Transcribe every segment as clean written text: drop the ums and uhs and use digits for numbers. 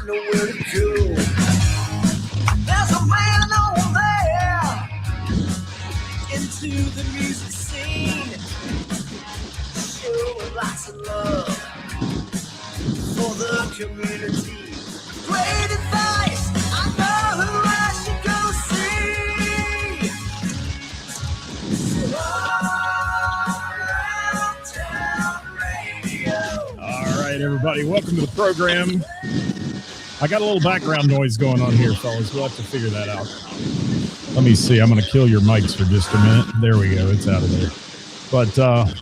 I know where to go. There's a man over there into the music scene, showing lots of love for the community. Great advice, I know who I should go see. All right, everybody, welcome to the program. I got a little background noise going on here, fellas. We'll have to figure that out. Let me see. I'm going to kill your mics for just a minute. There we go. It's out of there. But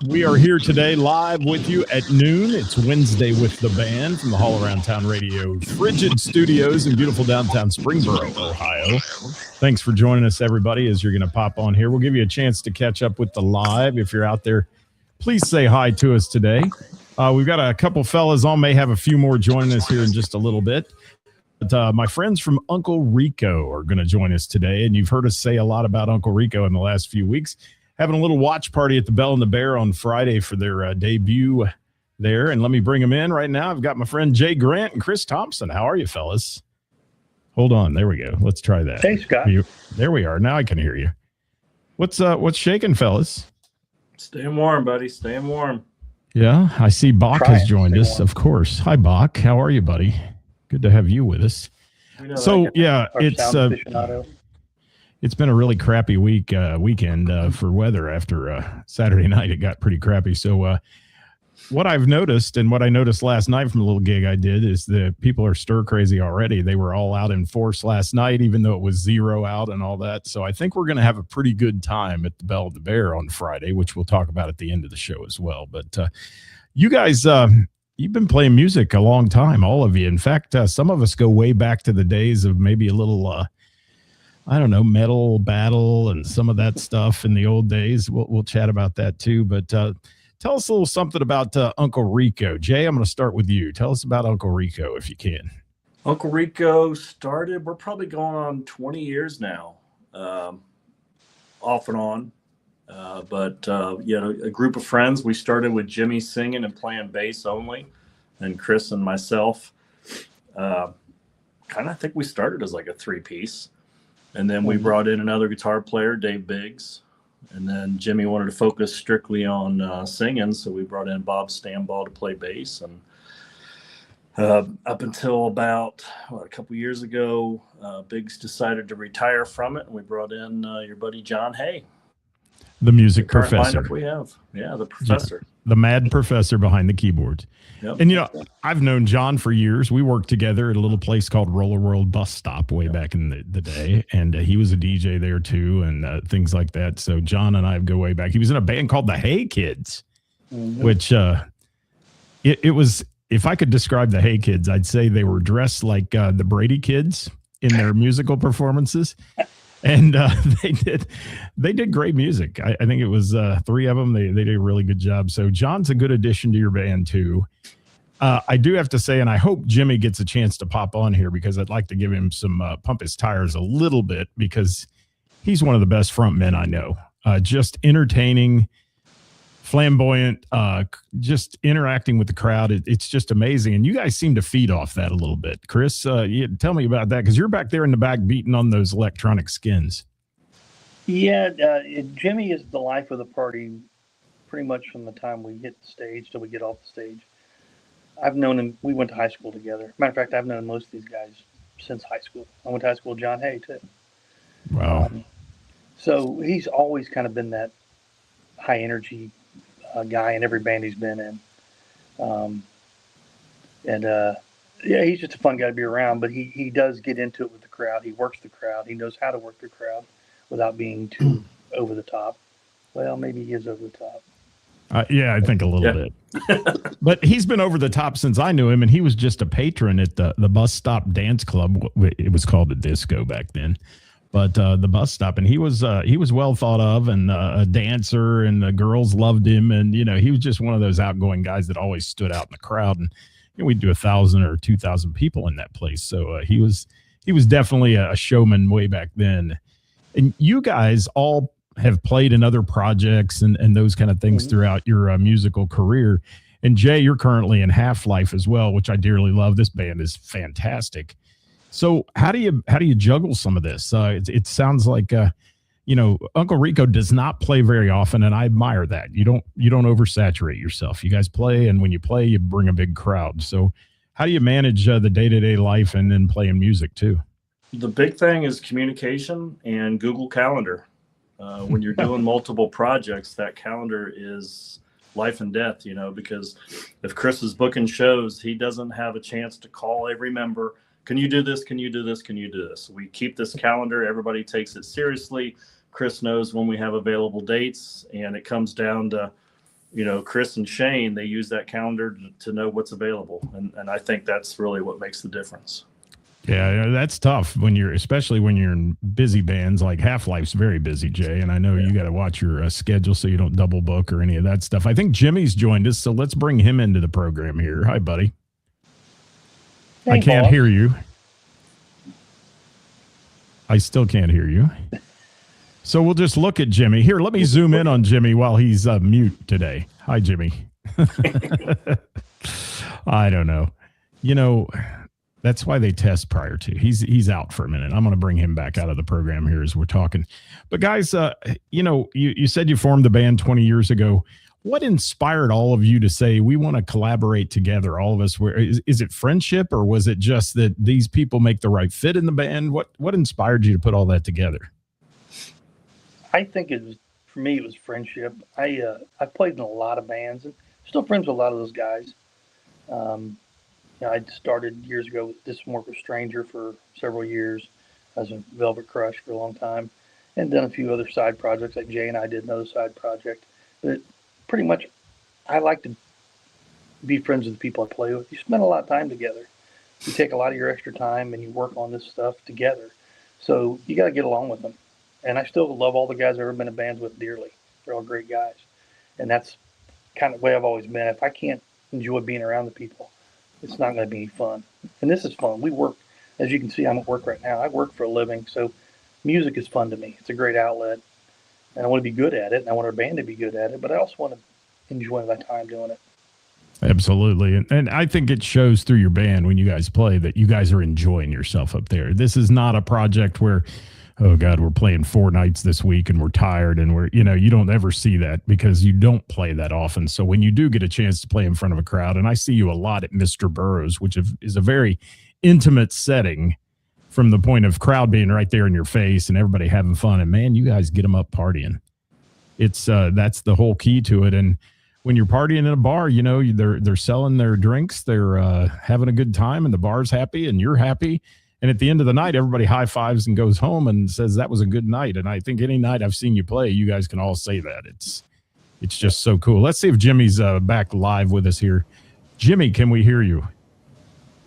we are here today live with you at noon. It's Wednesday with the band from the All Around Town Radio Frigid Studios in beautiful downtown Springboro, Ohio. Thanks for joining us, everybody, as you're going to pop on here. We'll give you a chance to catch up with the live. If you're out there, please say hi to us today. We've got a couple fellas on, may have a few more joining us here in just a little bit. But my friends from Uncle Rico are going to join us today, and you've heard us say a lot about Uncle Rico in the last few weeks. Having a little watch party at the Bell and the Bear on Friday for their debut there. And let me bring them in right now. I've got my friend Jay Grant and Chris Thompson. How are you, fellas? Hold on. There we go. Let's try that. Thanks, Scott. There we are. Now I can hear you. What's shaking, fellas? Staying warm, buddy. Staying warm. Yeah, I see Bach has joined us, of course. Hi, Bach. How are you, buddy? Good to have you with us. So, yeah, it's been a really crappy weekend for weather. After Saturday night, it got pretty crappy. So what I've noticed, and what I noticed last night from a little gig I did, is that people are stir crazy already. They were all out in force last night, even though it was 0 out and all that. So I think we're going to have a pretty good time at the Bell of the Bear on Friday, which we'll talk about at the end of the show as well. But you guys, you've been playing music a long time, all of you. In fact, some of us go way back to the days of maybe a little I don't know, metal battle and some of that stuff in the old days. We'll chat about that too. But tell us a little something about Uncle Rico. Jay, I'm going to start with you. Tell us about Uncle Rico, if you can. Uncle Rico started, we're probably going on 20 years now, off and on. But a group of friends. We started with Jimmy singing and playing bass only, and Chris and myself. I think we started as like a 3-piece. And then we brought in another guitar player, Dave Biggs. And then Jimmy wanted to focus strictly on singing, so we brought in Bob Stanball to play bass. And up until about a couple years ago, Biggs decided to retire from it, and we brought in your buddy John Hay. The music professor. We have. Yeah, the professor. The mad professor behind the keyboards. Yep. And, I've known John for years. We worked together at a little place called Roller World Bus Stop way back in the day. And he was a DJ there, too, and things like that. So John and I go way back. He was in a band called the Hay Kids, which it was, if I could describe the Hay Kids, I'd say they were dressed like the Brady Kids in their musical performances. And they did great music. I think it was 3 of them. They did a really good job. So John's a good addition to your band too. I do have to say, and I hope Jimmy gets a chance to pop on here, because I'd like to give him some pump his tires a little bit, because he's one of the best front men I know. Just entertaining, flamboyant, just interacting with the crowd. It's just amazing. And you guys seem to feed off that a little bit. Chris, tell me about that, because you're back there in the back beating on those electronic skins. Yeah, Jimmy is the life of the party pretty much from the time we hit the stage till we get off the stage. I've known him. We went to high school together. Matter of fact, I've known most of these guys since high school. I went to high school with John Hay, too. Wow. So he's always kind of been that high energy guy in every band he's been in. He's just a fun guy to be around, but he does get into it with the crowd. He works the crowd. He knows how to work the crowd without being too over the top. Well, maybe he is over the top. Yeah, I think a little bit. But he's been over the top since I knew him, and he was just a patron at the bus stop dance club. It was called the disco back then. But the bus stop, and he was well thought of, and a dancer, and the girls loved him, and he was just one of those outgoing guys that always stood out in the crowd. And we'd do 1,000 or 2,000 people in that place, so he was definitely a showman way back then. And you guys all have played in other projects and those kind of things throughout your musical career. And Jay, you're currently in Half-Life as well, which I dearly love. This band is fantastic. So how do you juggle some of this? It sounds like Uncle Rico does not play very often, and I admire that. You don't oversaturate yourself. You guys play, and when you play, you bring a big crowd. So how do you manage the day-to-day life and then playing music too? The big thing is communication and Google Calendar. When you're doing multiple projects, that calendar is life and death, because if Chris is booking shows, he doesn't have a chance to call every member. Can you do this? Can you do this? Can you do this? We keep this calendar. Everybody takes it seriously. Chris knows when we have available dates, and it comes down to, Chris and Shane, they use that calendar to know what's available. And I think that's really what makes the difference. Yeah, that's tough especially when you're in busy bands. Like Half-Life's very busy, Jay, and I know you got to watch your schedule so you don't double book or any of that stuff. I think Jimmy's joined us, so let's bring him into the program here. Hi, buddy. Hey, I can't boss. hear you. I still can't hear you. So we'll just look at Jimmy. Here, let me zoom in on Jimmy while he's mute today. Hi, Jimmy. I don't know. That's why they test prior to. He's out for a minute. I'm going to bring him back out of the program here as we're talking. But guys, you said you formed the band 20 years ago. What inspired all of you to say we want to collaborate together? All of us. Is it friendship, or was it just that these people make the right fit in the band? What inspired you to put all that together? I think for me, it was friendship. I played in a lot of bands and still friends with a lot of those guys. I started years ago with This Work with Stranger for several years. I was in Velvet Crush for a long time, and done a few other side projects, like Jay and I did another side project. But pretty much, I like to be friends with the people I play with. You spend a lot of time together. You take a lot of your extra time and you work on this stuff together. So you got to get along with them. And I still love all the guys I've ever been in bands with dearly. They're all great guys. And that's kind of the way I've always been. If I can't enjoy being around the people, it's not going to be any fun. And this is fun. We work, as you can see, I'm at work right now. I work for a living, so music is fun to me. It's a great outlet, and I want to be good at it, and I want our band to be good at it, but I also want to enjoy my time doing it. Absolutely. And I think it shows through your band when you guys play that you guys are enjoying yourself up there. This is not a project where, oh God, we're playing 4 nights this week and we're tired, and you don't ever see that because you don't play that often. So when you do get a chance to play in front of a crowd, and I see you a lot at Mr. Burroughs, which is a very intimate setting from the point of crowd being right there in your face and everybody having fun. And man, you guys get them up partying. It's that's the whole key to it. And when you're partying in a bar, they're selling their drinks, they're having a good time, and the bar's happy and you're happy. And at the end of the night, everybody high fives and goes home and says that was a good night. And I think any night I've seen you play, you guys can all say that. It's just so cool. Let's see if Jimmy's back live with us here. Jimmy, can we hear you?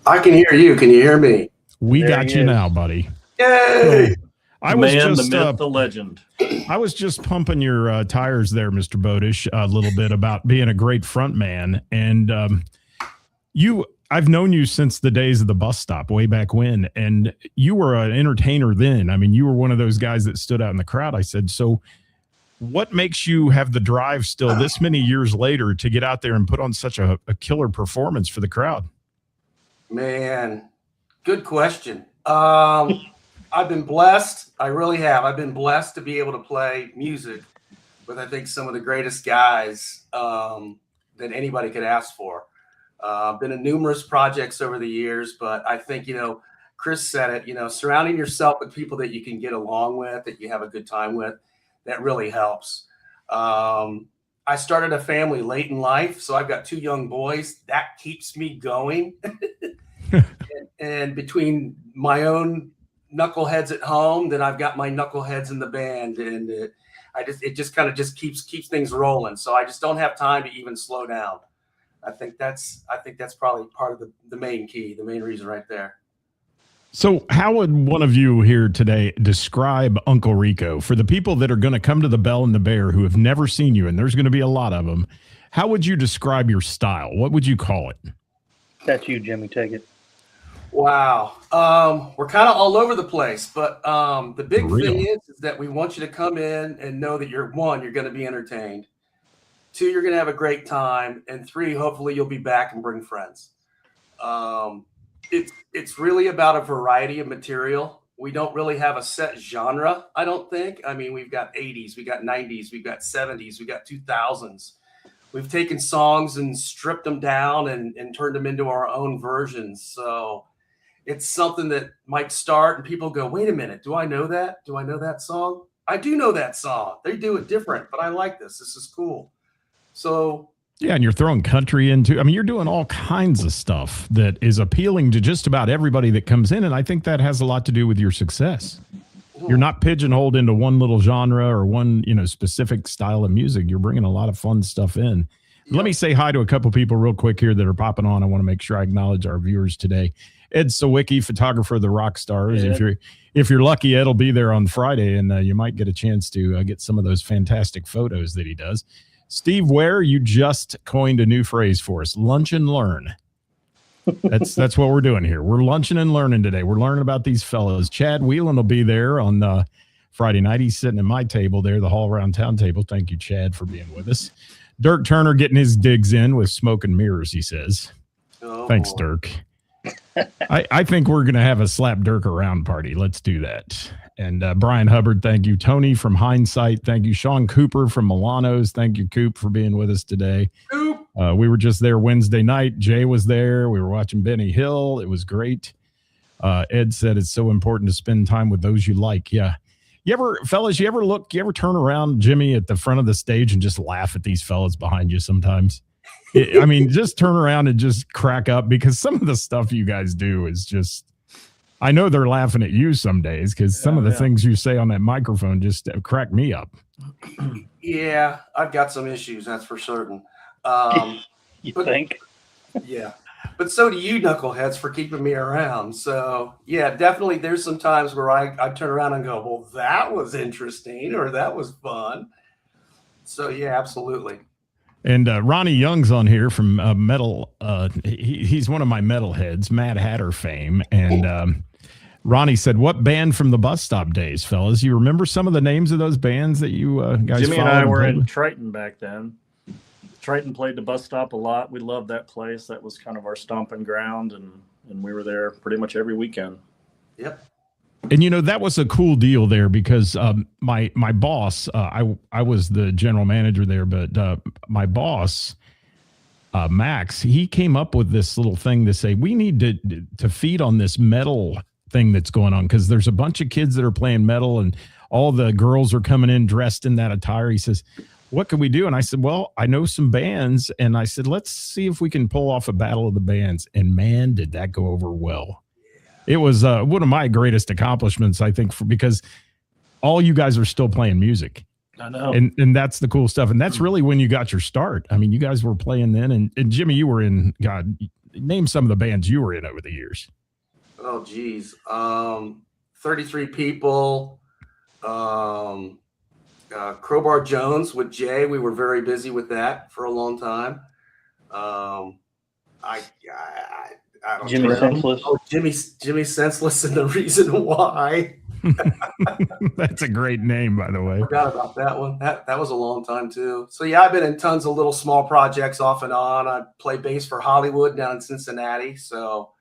I can hear you. Can you hear me? We got you now, buddy. Yay! The myth, the legend. I was just pumping your tires there, Mr. Bodish, a little bit about being a great front man. And I've known you since the days of the bus stop way back when, and you were an entertainer then. I mean, you were one of those guys that stood out in the crowd. I said, so what makes you have the drive still this many years later to get out there and put on such a killer performance for the crowd? Man, good question. I've been blessed. I really have. I've been blessed to be able to play music with, I think, some of the greatest guys that anybody could ask for. Been in numerous projects over the years, but I think, Chris said it, surrounding yourself with people that you can get along with, that you have a good time with, that really helps. I started a family late in life, so I've got 2 young boys. That keeps me going. and between my own knuckleheads at home, then I've got my knuckleheads in the band, and it just kind of keeps things rolling. So I just don't have time to even slow down. I think that's probably part of the main key, the main reason right there. So how would one of you here today describe Uncle Rico for the people that are going to come to the Bell and the Bear who have never seen you, and there's going to be a lot of them? How would you describe your style? What would you call it? That's you, Jimmy. Take it. Wow. We're kind of all over the place, but the big thing is that we want you to come in and know that you're going to be entertained. 2, you're going to have a great time. And 3, hopefully you'll be back and bring friends. It's really about a variety of material. We don't really have a set genre, I don't think. I mean, we've got 80s, we got 90s, we've got 70s, we got 2000s. We've taken songs and stripped them down and turned them into our own versions. So it's something that might start and people go, wait a minute, do I know that? Do I know that song? I do know that song. They do it different, but I like this. This is cool. So yeah, and you're throwing country into, I mean, you're doing all kinds of stuff that is appealing to just about everybody that comes in. And I think that has a lot to do with your success. You're not pigeonholed into one little genre or one, specific style of music. You're bringing a lot of fun stuff in. Yeah. Let me say hi to a couple people real quick here that are popping on. I want to make sure I acknowledge our viewers today. Ed Sawicki, photographer of the Rock Stars. Yeah. If you're lucky, Ed will be there on Friday, and you might get a chance to get some of those fantastic photos that he does. Steve Ware, you just coined a new phrase for us: lunch and learn. That's what we're doing here. We're lunching and learning today. We're learning about these fellows. Chad Whelan will be there on Friday night. He's sitting at my table there, the Hall Around Town table. Thank you, Chad, for being with us. Dirk Turner getting his digs in with smoke and mirrors, he says. Oh. Thanks, Dirk. I think we're going to have a slap Dirk around party. Let's do that. And Brian Hubbard, thank you. Tony from Hindsight, thank you. Sean Cooper from Milano's, thank you, Coop, for being with us today. We were just there Wednesday night. Jay was there. We were watching Benny Hill. It was great. Ed said it's so important to spend time with those you like. Yeah. You ever turn around, Jimmy, at the front of the stage and just laugh at these fellas behind you sometimes? Just turn around and just crack up, because some of the stuff you guys do is just, I know they're laughing at you some days, because some of the things you say on that microphone just crack me up. Yeah, I've got some issues, that's for certain. You think? Yeah. But so do you, knuckleheads, for keeping me around. So, yeah, definitely there's some times where I turn around and go, well, that was interesting, or that was fun. So, yeah, absolutely. And Ronnie Young's on here from metal. He's one of my metal heads, Mad Hatter fame. And Ronnie said, what band from the Bus Stop days, fellas? You remember some of the names of those bands that you guys Jimmy and I were in Triton back then. Triton played the Bus Stop a lot. We loved that place. That was kind of our stomping ground, and we were there pretty much every weekend. Yep. And, that was a cool deal there, because my boss, I was the general manager there, but my boss, Max, he came up with this little thing to say, we need to feed on this metal thing that's going on, because there's a bunch of kids that are playing metal and all the girls are coming in dressed in that attire. He says, what can we do? And I said, well, I know some bands. And I said, let's see if we can pull off a battle of the bands. And man, did that go over well. It was one of my greatest accomplishments, I think, because all you guys are still playing music. I know. And that's the cool stuff. And that's really when you got your start. I mean, you guys were playing then. And Jimmy, you were in, God, name some of the bands you were in over the years. Oh, geez. 33 People. Crowbar Jones with Jay. We were very busy with that for a long time. I don't Jimmy know. Senseless. Oh, Jimmy Senseless and the Reason Why. That's a great name, by the way. Forgot about that one. That was a long time too. So yeah, I've been in tons of little small projects off and on. I play bass for Hollywood down in Cincinnati. So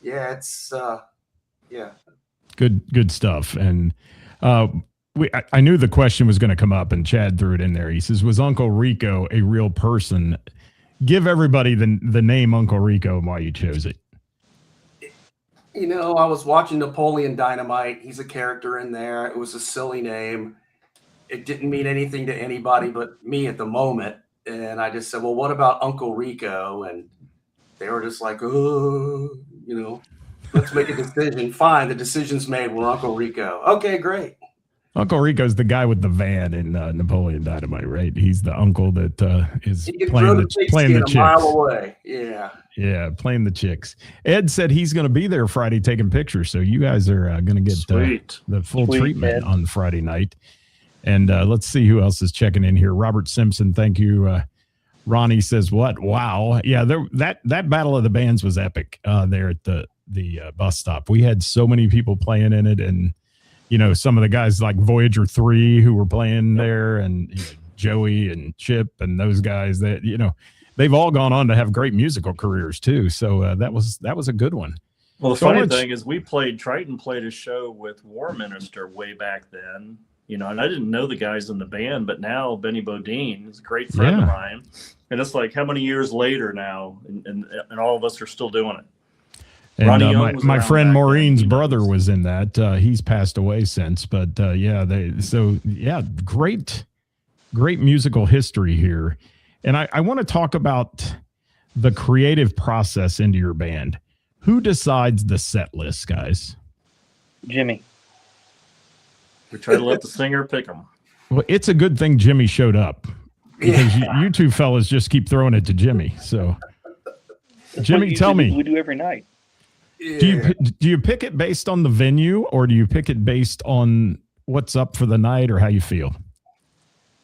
yeah, it's good stuff. And I knew the question was going to come up, and Chad threw it in there. He says, was Uncle Rico a real person? Give everybody the name Uncle Rico and why you chose it. I was watching Napoleon Dynamite. He's a character in there. It was a silly name. It didn't mean anything to anybody but me at the moment. And I just said, well, what about Uncle Rico? And they were just like, oh, let's make a decision. Fine. The decision's made. We're Uncle Rico. Okay, great. Uncle Rico's the guy with the van in Napoleon Dynamite, right? He's the uncle that is playing the chicks. Mile away. Yeah. Yeah, playing the chicks. Ed said he's going to be there Friday taking pictures, so you guys are going to get the full treatment Ed. On Friday night. And let's see who else is checking in here. Robert Simpson, thank you. Ronnie says, what? Wow. Yeah, that Battle of the Bands was epic there at the bus stop. We had so many people playing in it, and some of the guys like Voyager 3 who were playing there, and Joey and Chip and those guys that, they've all gone on to have great musical careers too. So that was a good one. Well, the funny thing is Triton played a show with War Minister way back then, and I didn't know the guys in the band, but now Benny Bodine is a great friend of mine. And it's like, how many years later now, and all of us are still doing it. And my friend Maureen's brother was in that. He's passed away since, but great musical history here. And I want to talk about the creative process into your band. Who decides the set list, guys? Jimmy. We try to let the singer pick them. Well, it's a good thing Jimmy showed up, because you two fellas just keep throwing it to Jimmy. So, Jimmy, tell me. We do every night. Do you pick it based on the venue, or do you pick it based on what's up for the night, or how you feel?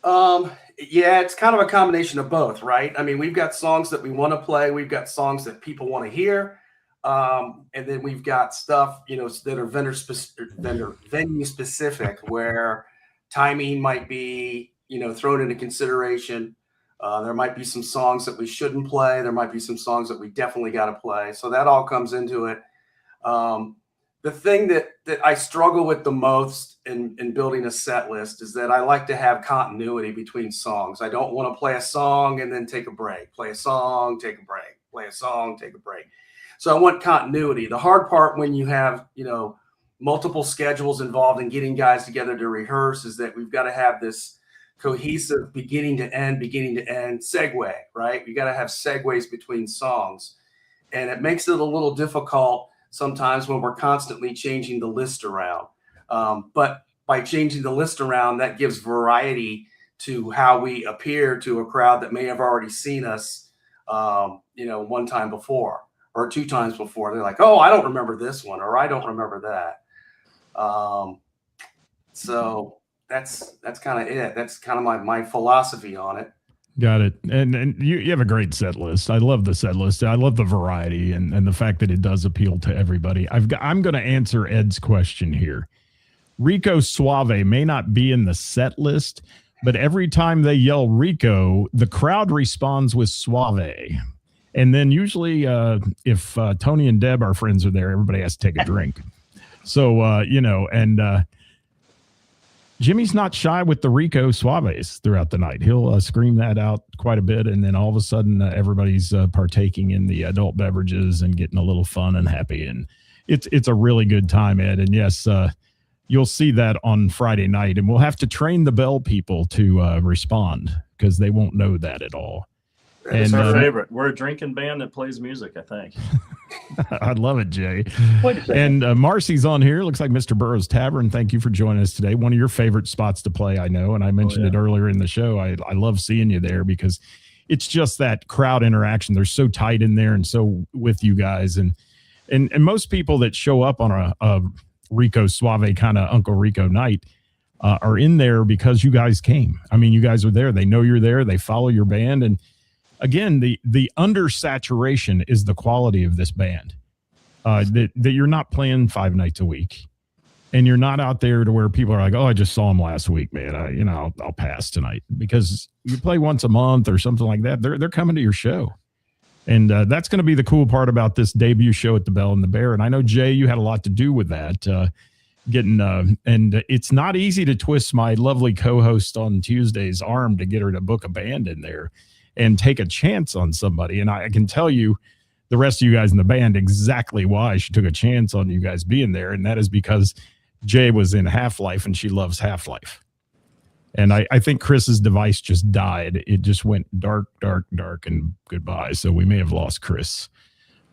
Yeah, it's kind of a combination of both, right? I mean, we've got songs that we want to play. We've got songs that people want to hear. And then we've got stuff, that are venue specific, where timing might be, thrown into consideration. There might be some songs that we shouldn't play. There might be some songs that we definitely got to play. So that all comes into it. The thing that I struggle with the most in building a set list is that I like to have continuity between songs. I don't want to play a song and then take a break, play a song, take a break, play a song, take a break. So I want continuity. The hard part when you have, multiple schedules involved in getting guys together to rehearse is that we've got to have this cohesive beginning to end segue, right? We got to have segues between songs. And it makes it a little difficult sometimes when we're constantly changing the list around. But by changing the list around, that gives variety to how we appear to a crowd that may have already seen us, one time before or two times before. They're like, oh, I don't remember this one, or I don't remember that. So that's kind of it. That's kind of my philosophy on it. Got it. And you have a great set list. I love the set list. I love the variety and the fact that it does appeal to everybody. I'm going to answer Ed's question here. Rico Suave may not be in the set list, but every time they yell Rico, the crowd responds with Suave. And then usually if Tony and Deb, our friends, are there, everybody has to take a drink. So, Jimmy's not shy with the Rico Suaves throughout the night. He'll scream that out quite a bit, and then all of a sudden everybody's partaking in the adult beverages and getting a little fun and happy. And it's a really good time, Ed. And yes, you'll see that on Friday night, and we'll have to train the bell people to respond, because they won't know that at all. It's our favorite. We're a drinking band that plays music, I think. I love it, Jay. And Marcy's on here. Looks like Mr. Burroughs Tavern. Thank you for joining us today. One of your favorite spots to play, I know. And I mentioned it earlier in the show. I love seeing you there, because it's just that crowd interaction. They're so tight in there and so with you guys. And most people that show up on a Rico Suave kind of Uncle Rico night are in there because you guys came. I mean, you guys are there. They know you're there. They follow your band. And again, the undersaturation is the quality of this band. That you're not playing 5 nights a week, and you're not out there to where people are like, "Oh, I just saw him last week, man. I'll pass tonight," because you play once a month or something like that. They're coming to your show, and that's going to be the cool part about this debut show at the Bell and the Bear. And I know, Jay, you had a lot to do with that. And it's not easy to twist my lovely co-host on Tuesday's arm to get her to book a band in there and take a chance on somebody. And I can tell you, the rest of you guys in the band, exactly why she took a chance on you guys being there. And that is because Jay was in Half-Life, and she loves Half-Life. And I think Chris's device just died. It just went dark, dark, dark, and goodbye. So we may have lost Chris.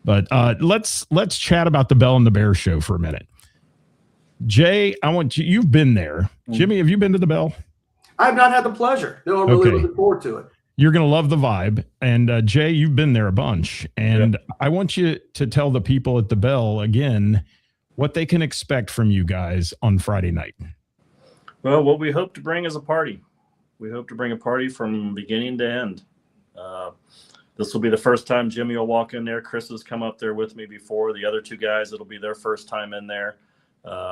But let's chat about the Bell and the Bear show for a minute. Jay, you've been there. Jimmy, have you been to the Bell? I've not had the pleasure. No, I'm really looking forward to it. You're going to love the vibe. And Jay, you've been there a bunch. And I want you to tell the people at the Bell again what they can expect from you guys on Friday night. Well, what we hope to bring is a party. We hope to bring a party from beginning to end. This will be the first time Jimmy will walk in there. Chris has come up there with me before. The other two guys, it'll be their first time in there.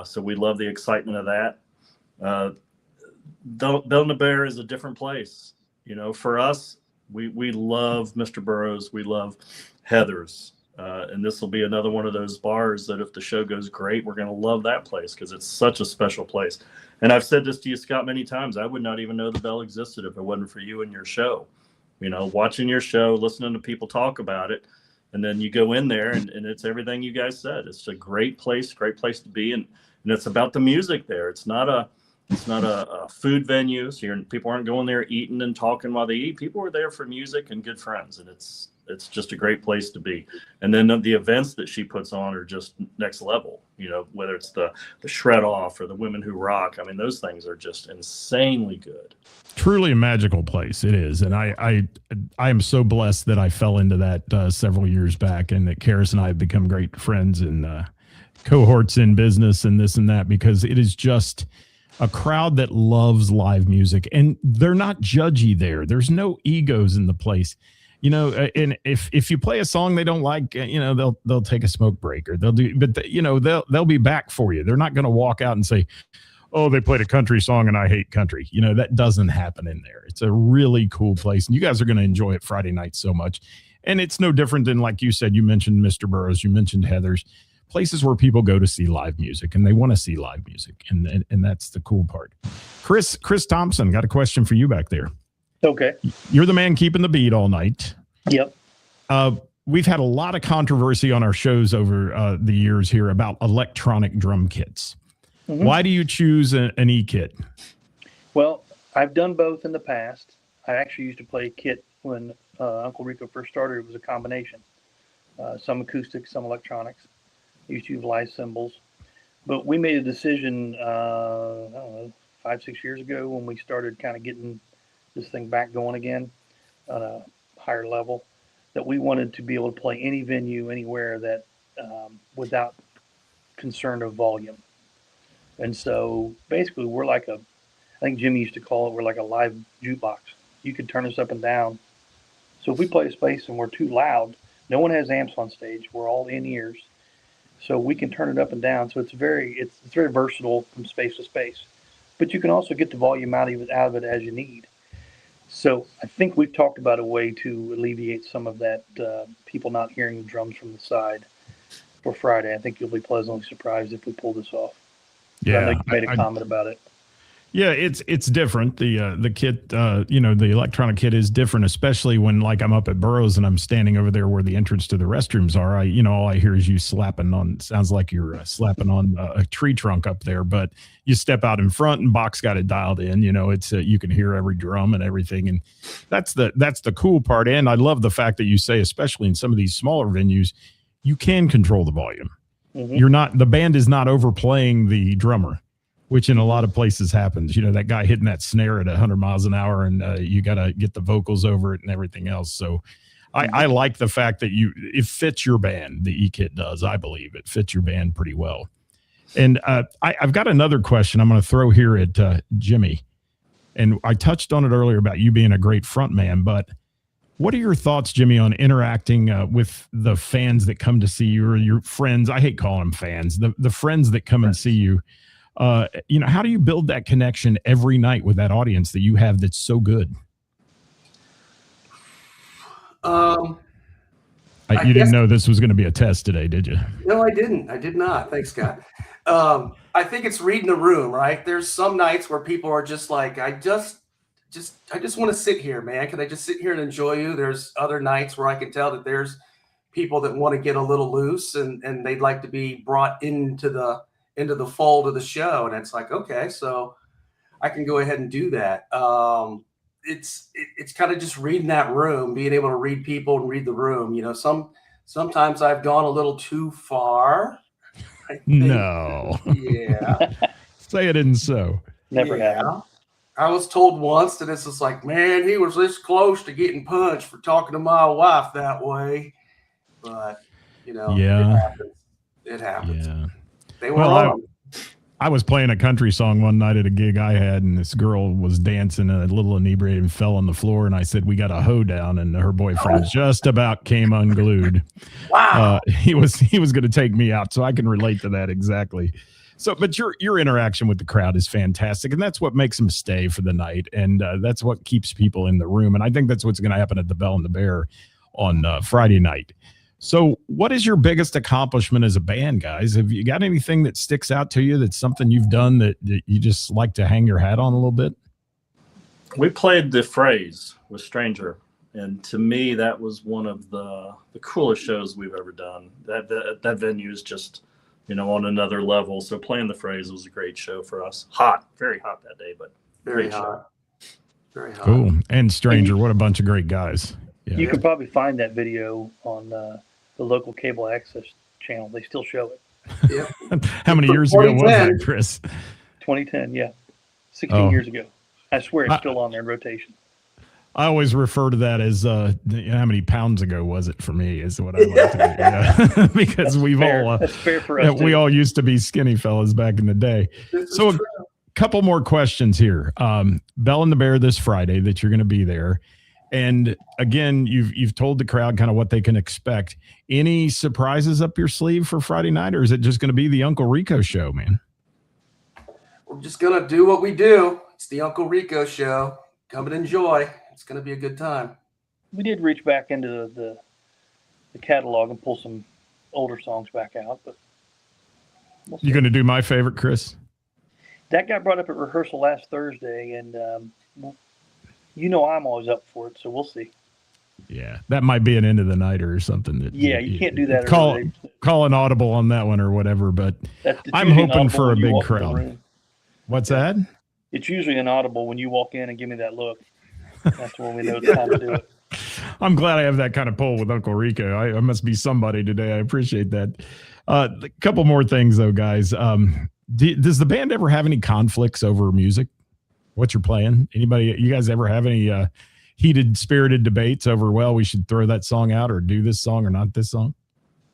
So we love the excitement of that. Belle is a different place. You know, for us, we love Mr. Burroughs. We love Heather's. And this will be another one of those bars that if the show goes great, we're going to love that place because it's such a special place. And I've said this to you, Scott, many times. I would not even know the Bell existed if it wasn't for you and your show. You know, watching your show, listening to people talk about it, and then you go in there and it's everything you guys said. It's a great place to be. And it's about the music there. It's not a food venue. So people aren't going there eating and talking while they eat. People are there for music and good friends. And it's just a great place to be. And then the events that she puts on are just next level, you know, whether it's the Shred Off or the Women Who Rock. I mean, those things are just insanely good. Truly a magical place. It is. And I am so blessed that I fell into that several years back, and that Karis and I have become great friends and cohorts in business and this and that, because it is just a crowd that loves live music, and they're not judgy there. There's no egos in the place. You know, and if you play a song they don't like, you know, they'll take a smoke break, or they'll be back for you. They're not going to walk out and say, "Oh, they played a country song and I hate country." You know, that doesn't happen in there. It's a really cool place, and you guys are going to enjoy it Friday night so much. And it's no different than, like you said, you mentioned Mr. Burroughs, you mentioned Heather's, places where people go to see live music, and they want to see live music, and that's the cool part. Chris Thompson, got a question for you back there. Okay. You're the man keeping the beat all night. Yep. We've had a lot of controversy on our shows over the years here about electronic drum kits. Mm-hmm. Why do you choose an E-kit? Well, I've done both in the past. I actually used to play kit when Uncle Rico first started. It was a combination. Some acoustic, some electronics. I used to use live cymbals. But we made a decision, I don't know, 5-6 years ago, when we started kind of getting this thing back going again on a higher level, that we wanted to be able to play any venue, anywhere, that without concern of volume. And so basically we're like I think Jimmy used to call it, we're like a live jukebox. You could turn us up and down. So if we play a space and we're too loud, no one has amps on stage. We're all in ears. So we can turn it up and down. So it's very versatile from space to space. But you can also get the volume out of it as you need. So I think we've talked about a way to alleviate some of that, people not hearing the drums from the side for Friday. I think you'll be pleasantly surprised if we pull this off. Yeah, I know you made a comment about it. Yeah, it's different. The kit, the electronic kit is different, especially when, like, I'm up at Burroughs and I'm standing over there where the entrance to the restrooms are. All I hear is you slapping on. Sounds like you're slapping on a tree trunk up there. But you step out in front and Bach's got it dialed in. It's you can hear every drum and everything, and that's the cool part. And I love the fact that you say, especially in some of these smaller venues, you can control the volume. Mm-hmm. The band is not overplaying the drummer, which in a lot of places happens. That guy hitting that snare at 100 miles an hour, and you got to get the vocals over it and everything else. So I like the fact that it fits your band. The E-Kit does, I believe. It fits your band pretty well. And I've got another question I'm going to throw here at Jimmy. And I touched on it earlier about you being a great front man, but what are your thoughts, Jimmy, on interacting with the fans that come to see you, or your friends? I hate calling them fans. The friends that come and see you. How do you build that connection every night with that audience that you have that's so good? You didn't know this was going to be a test today, did you? No, I didn't. I did not. Thanks, Scott. I think it's reading the room, right? There's some nights where people are just like, I just want to sit here, man. Can I just sit here and enjoy you? There's other nights where I can tell that there's people that want to get a little loose and they'd like to be brought into the fold of the show. And it's like, okay, so I can go ahead and do that. It's kind of just reading that room, being able to read people and read the room. Sometimes I've gone a little too far. No. Yeah. Say it isn't so. Never happened. I was told once that it's just like, man, he was this close to getting punched for talking to my wife that way. But, yeah. It happens. Yeah. They were wrong. I was playing a country song one night at a gig I had, and this girl was dancing a little inebriated and fell on the floor, and I said, "We got a hoedown," and her boyfriend just about came unglued. Wow. He was going to take me out, so I can relate to that exactly. So, but your interaction with the crowd is fantastic, and that's what makes them stay for the night, and that's what keeps people in the room. And I think that's what's going to happen at the Bell and the Bear on Friday night. So, what is your biggest accomplishment as a band, guys? Have you got anything that sticks out to you? That's something you've done that you just like to hang your hat on a little bit? We played The Phrase with Stranger, and to me, that was one of the coolest shows we've ever done. That venue is just, on another level. So playing The Phrase was a great show for us. Hot, very hot that day, but Very great hot. Very hot. Cool. And Stranger, what a bunch of great guys. Yeah. You could probably find that video on the local cable access channel. They still show it. Yep. How many years ago was that, Chris? 2010, yeah. 16 years ago. I swear it's still on there in rotation. I always refer to that as how many pounds ago was it for me is what I like to do. Yeah. Because we've all that's fair for us. we all used to be skinny fellas back in the day. So a couple more questions here. Bell and the Bear this Friday that you're going to be there. And again, you've told the crowd kind of what they can expect. Any surprises up your sleeve for Friday night, or is it just going to be the Uncle Rico show, man? We're just going to do what we do. It's the Uncle Rico show. Come and enjoy. It's going to be a good time. We did reach back into the catalog and pull some older songs back out, but you're going to do my favorite, Chris? That got brought up at rehearsal last Thursday, and I'm always up for it, so we'll see. Yeah, that might be an end of the nighter or something. You can't do that. Call an audible on that one or whatever, but I'm hoping for a big crowd. What's that? It's usually an audible when you walk in and give me that look. That's when we know it's time to do it. I'm glad I have that kind of pull with Uncle Rico. I must be somebody today. I appreciate that. A couple more things, though, guys. Does the band ever have any conflicts over music? What you're playing? Anybody? You guys ever have any heated, spirited debates over, well, we should throw that song out or do this song or not this song?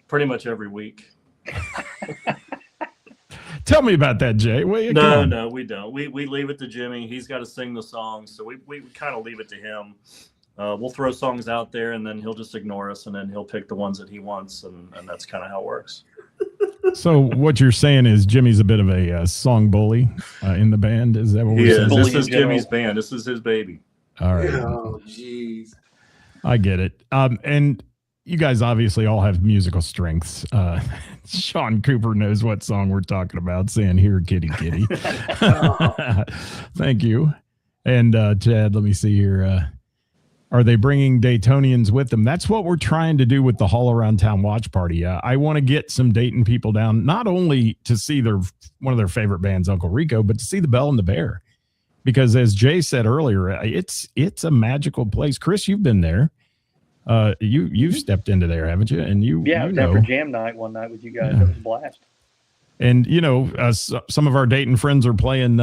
Pretty much every week. Tell me about that, Jay. No, we don't. We leave it to Jimmy. He's got to sing the songs, so we kind of leave it to him. We'll throw songs out there, and then he'll just ignore us, and then he'll pick the ones that he wants, and that's kind of how it works. So what you're saying is Jimmy's a bit of a song bully in the band? Is that what we're saying? This is Jimmy's band. This is his baby. All right. Oh, jeez. I get it. And you guys obviously all have musical strengths. Sean Cooper knows what song we're talking about, saying, "Here, kitty, kitty." Thank you. And Chad, let me see here. Are they bringing Daytonians with them? That's what we're trying to do with the Haul Around Town watch party. I want to get some Dayton people down, not only to see one of their favorite bands, Uncle Rico, but to see the Bell and the Bear. Because as Jay said earlier, it's a magical place. Chris, you've been there. You've stepped into there, haven't you? And I was there for jam night one night with you guys. It was a blast. And some of our Dayton friends are playing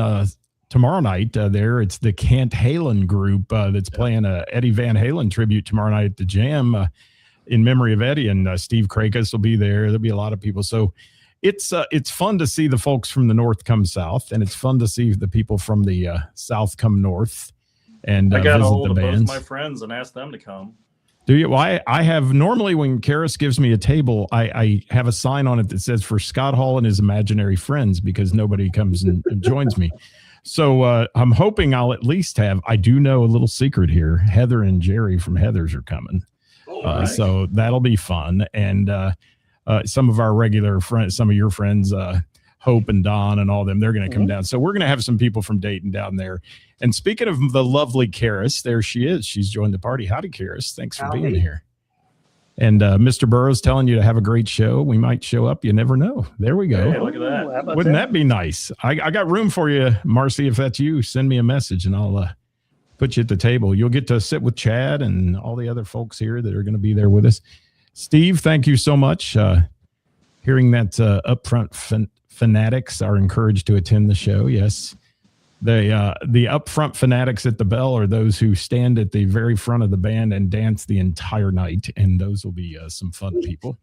tomorrow night there. It's the Kent Halen group that's playing a Eddie Van Halen tribute tomorrow night at the Jam in memory of Eddie, and Steve Krakus will be there. There'll be a lot of people. So it's fun to see the folks from the north come south, and it's fun to see the people from the south come north and I got visit a hold the of bands. both my friends and asked them to come. Do you? Well, I have normally when Karis gives me a table, I have a sign on it that says for Scott Hall and his imaginary friends, because nobody comes and joins me. So I'm hoping I'll at least have, I do know a little secret here. Heather and Jerry from Heather's are coming. Right. So that'll be fun. And some of our regular friends, some of your friends, Hope and Don and all them, they're going to come down. So we're going to have some people from Dayton down there. And speaking of the lovely Karis, there she is. She's joined the party. Howdy, Karis. Thanks for being here. And Mr. Burroughs telling you to have a great show. We might show up. You never know. There we go. Hey, look at that. Wouldn't that be nice? I got room for you, Marcy. If that's you, send me a message and I'll put you at the table. You'll get to sit with Chad and all the other folks here that are going to be there with us. Steve, thank you so much. Hearing that Upfront fanatics are encouraged to attend the show. Yes. The upfront fanatics at the Bell are those who stand at the very front of the band and dance the entire night, and those will be some fun people.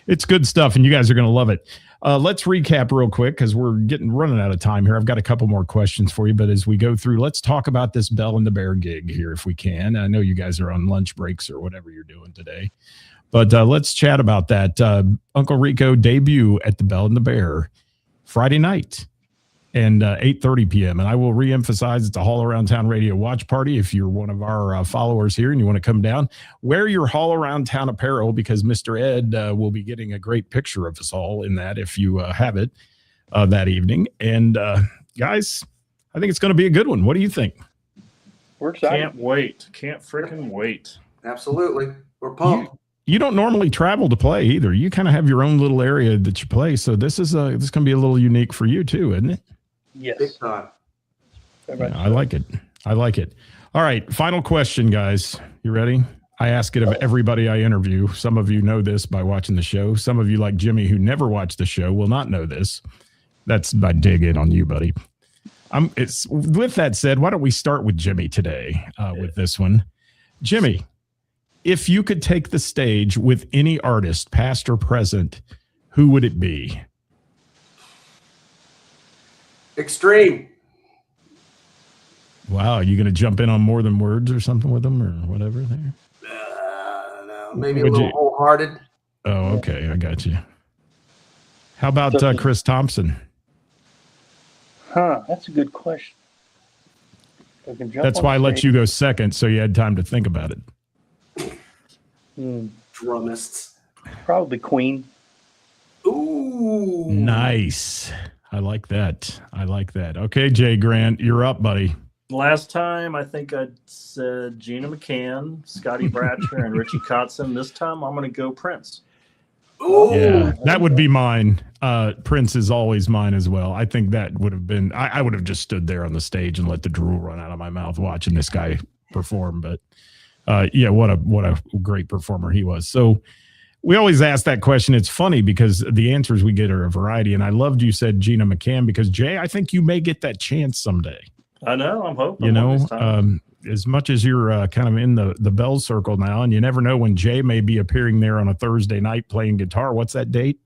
It's good stuff, and you guys are going to love it. Let's recap real quick because we're running out of time here. I've got a couple more questions for you, but as we go through, let's talk about this Bell and the Bear gig here if we can. I know you guys are on lunch breaks or whatever you're doing today, but let's chat about that. Uncle Rico debut at the Bell and the Bear. Friday night and 8:30 p.m. And I will reemphasize it's a Hall Around Town Radio watch party. If you're one of our followers here and you want to come down, wear your Hall Around Town apparel because Mr. Ed will be getting a great picture of us all in that if you have it that evening. And guys, I think it's going to be a good one. What do you think? We're excited. Can't wait. Can't freaking wait. Absolutely. We're pumped. You don't normally travel to play either. You kind of have your own little area that you play. So this is going to be a little unique for you too, isn't it? Yes. Big time. Yeah, I like it. I like it. All right. Final question, guys. You ready? I ask it of everybody I interview. Some of you know this by watching the show. Some of you, like Jimmy, who never watched the show, will not know this. That's my dig in on you, buddy. It's with that said, why don't we start with Jimmy today with this one? Jimmy, if you could take the stage with any artist, past or present, who would it be? Extreme. Wow, you going to jump in on More Than Words or something with them or whatever there? No, maybe a little wholehearted. Oh, okay, I got you. How about Chris Thompson? That's a good question. That's why I let you go second, so you had time to think about it. Drummists. Probably Queen. Ooh. Nice. I like that. I like that. Okay, Jay Grant, you're up, buddy. Last time, I think I said Gina McCann, Scotty Bratcher, and Richie Kotzen. This time, I'm going to go Prince. Ooh. Yeah, that would be mine. Prince is always mine as well. I think that would have been, I would have just stood there on the stage and let the drool run out of my mouth watching this guy perform. But yeah, what a great performer he was. So we always ask that question. It's funny because the answers we get are a variety. And I loved you said Gina McCann because Jay, I think you may get that chance someday. I know. I'm hoping. You know, as much as you're kind of in the Bell circle now, and you never know when Jay may be appearing there on a Thursday night playing guitar. What's that date?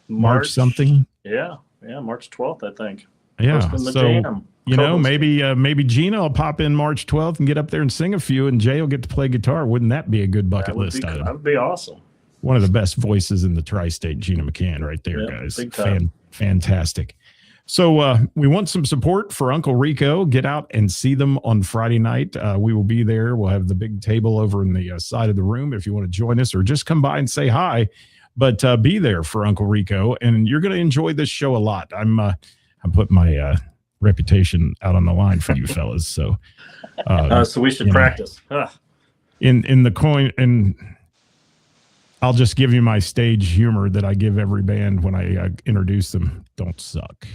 March something? Yeah. March 12th, I think. Yeah. So, jam. You know, maybe Gina will pop in March 12th and get up there and sing a few, and Jay will get to play guitar. Wouldn't that be a good bucket list item? That would be awesome. One of the best voices in the tri-state, Gina McCann, right there, guys. Big time. Fantastic. So we want some support for Uncle Rico. Get out and see them on Friday night. We will be there. We'll have the big table over in the side of the room if you want to join us or just come by and say hi. But be there for Uncle Rico, and you're going to enjoy this show a lot. I'm putting my reputation out on the line for you fellas. So so we should practice. In the coin, and I'll just give you my stage humor that I give every band when I introduce them. Don't suck.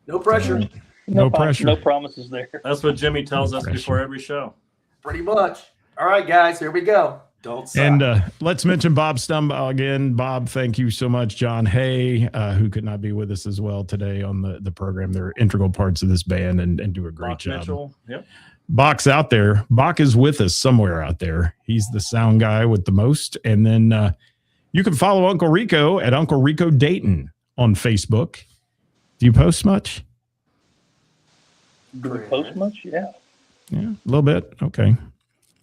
No pressure. No pressure. No promises there. That's what Jimmy tells us before every show. Pretty much. All right, guys, here we go. Don't suck. And let's mention Bob Stumbaugh again. Bob, thank you so much. John Hay, who could not be with us as well today on the program. They're integral parts of this band and do a great Bach job. Mitchell. Yep. Bach's out there. Bach is with us somewhere out there. He's the sound guy with the most. And then you can follow Uncle Rico at Uncle Rico Dayton on Facebook. Do you post much? Do we post much? Yeah. Yeah, a little bit. Okay.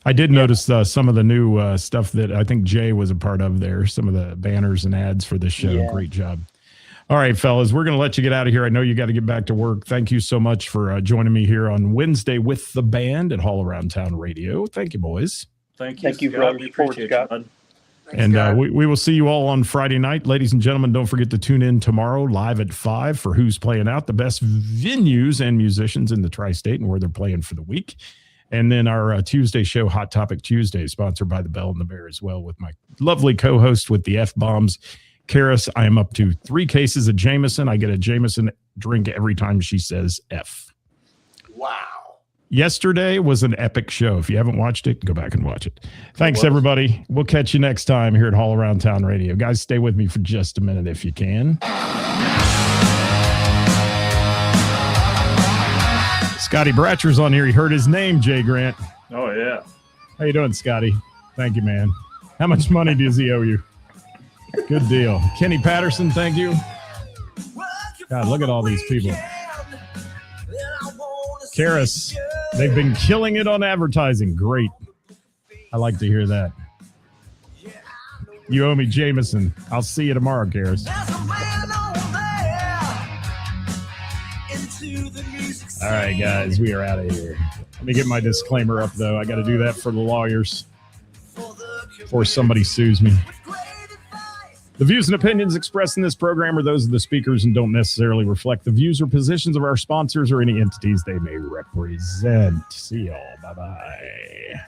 I did notice some of the new stuff that I think Jay was a part of there, some of the banners and ads for this show. Yeah. Great job. All right, fellas, we're going to let you get out of here. I know you got to get back to work. Thank you so much for joining me here on Wednesday with the band at Hall Around Town Radio. Thank you, boys. Thank you. Thank you for Scott. all your support, Scott. Bud. Thanks, And we will see you all on Friday night. Ladies and gentlemen, don't forget to tune in tomorrow live at 5 for Who's Playing Out, the best venues and musicians in the tri-state and where they're playing for the week. And then our Tuesday show, Hot Topic Tuesday, sponsored by the Bell and the Bear as well, with my lovely co-host with the F-bombs, Karis. I am up to 3 cases of Jameson. I get a Jameson drink every time she says F. Wow. Yesterday was an epic show. If you haven't watched it, go back and watch it. Thanks, everybody. We'll catch you next time here at Hall Around Town Radio. Guys, stay with me for just a minute if you can. Scotty Bratcher's on here. He heard his name, Jay Grant. Oh, yeah. How you doing, Scotty? Thank you, man. How much money does he owe you? Good deal. Kenny Patterson, thank you. God, look at all these people. Karis, they've been killing it on advertising. Great. I like to hear that. You owe me Jameson. I'll see you tomorrow, Karis. All right, guys, we are out of here. Let me get my disclaimer up, though. I got to do that for the lawyers before somebody sues me. The views and opinions expressed in this program are those of the speakers and don't necessarily reflect the views or positions of our sponsors or any entities they may represent. See y'all. Bye-bye.